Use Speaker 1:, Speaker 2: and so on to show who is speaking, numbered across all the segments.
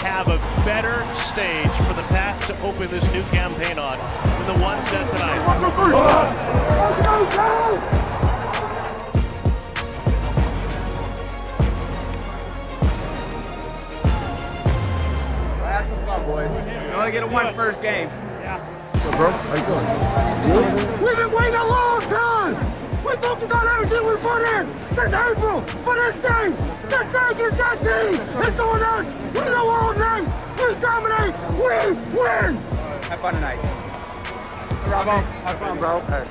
Speaker 1: have a better stage for the Pats to open this new campaign on than the one set tonight.
Speaker 2: Have some fun, boys. You only get a one first game.
Speaker 1: Yeah.
Speaker 3: Hey, bro, how you doing?
Speaker 4: We've been waiting a long time! We focused on everything we put in since April for this day! This day is that team! It's on us! We know all night! We dominate! We win!
Speaker 2: Have fun tonight.
Speaker 3: Hey, Robo. Have fun, bro. Hey.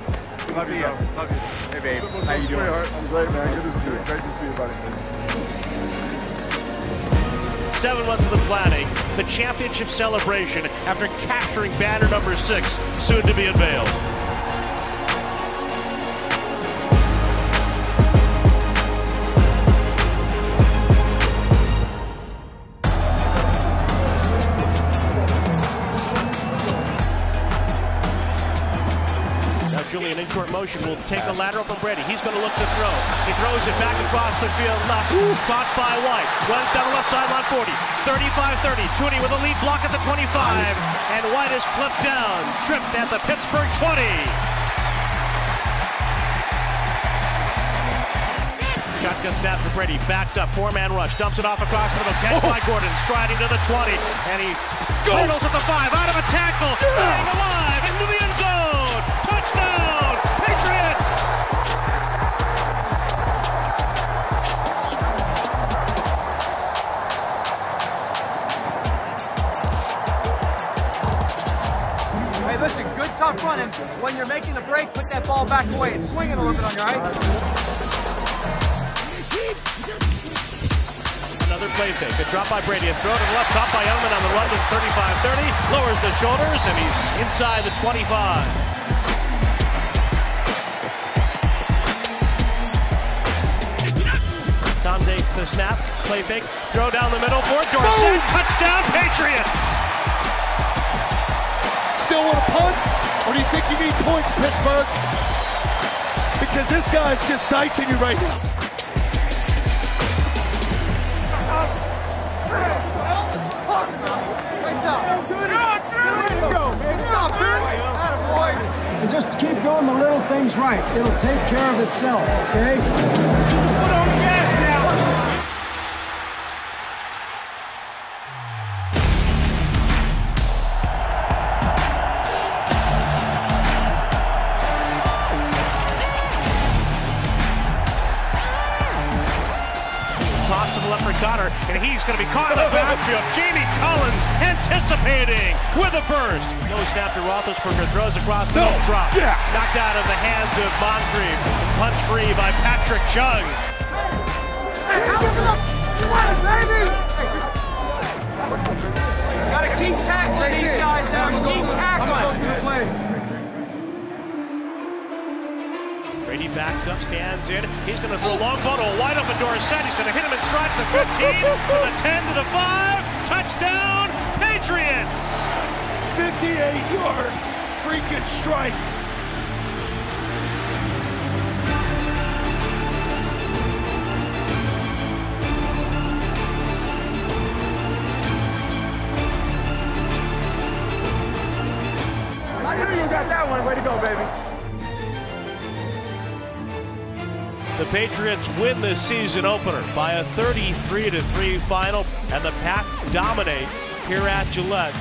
Speaker 2: Love you. Love you. Hey, babe.
Speaker 3: What's
Speaker 2: How
Speaker 3: up,
Speaker 2: you doing?
Speaker 3: sweetheart? I'm great, man. Good to see you. Great to see you, buddy.
Speaker 1: 7 months of the planning, the championship celebration after capturing banner number 6, soon to be unveiled. Julian in short motion will take the lateral from Brady. He's going to look to throw. He throws it back across the field left. Caught by White. Runs down the left sideline 40. 35-30. Tooney with a lead block at the 25. Nice. And White is flipped down. Tripped at the Pittsburgh 20. Shotgun snap for Brady. Backs up. 4-man rush. Dumps it off across to the catch by Gordon. Striding to the 20. And he hurdles at the 5. Out of a tackle. Staying alive into the end zone. Touchdown, Patriots!
Speaker 2: Hey, listen, good tough running. When you're making the break, put that ball back away and swing it a little bit on your right.
Speaker 1: Another play fake. A drop by Brady. A throw to the left. Caught by Edelman on the run to 35-30. Lowers the shoulders, and he's inside the 25. Tom takes the snap, play fake, throw down the middle for Dorsett, touchdown Patriots!
Speaker 5: Still want to punt? Or do you think you need points, Pittsburgh? Because this guy's just dicing you right now.
Speaker 6: And just keep doing the little things right. It'll take care of itself, okay? Put on the gas now!
Speaker 1: Toss to the left for Goddard, and he's going to be caught in the backfield. Jamie Collins anticipating with a burst. No snap to Roethlisberger, throws across the middle, drop.
Speaker 5: Yeah.
Speaker 1: Knocked out of the hands of Moncrief. Punch free by Patrick Chung.
Speaker 4: Hey, you want it, baby?
Speaker 2: Gotta keep tackling these guys now. Keep tackling.
Speaker 1: Brady backs up, stands in. He's going to throw a long ball to a wide open Dorsett. He's going to hit him in stride to the 15, to the 10, to the 5. Touchdown, Patriots!
Speaker 5: 58-yard freaking strike.
Speaker 4: I knew you got that one. Way to go, baby.
Speaker 1: The Patriots win the season opener by a 33-3 final, and the Pats dominate here at Gillette.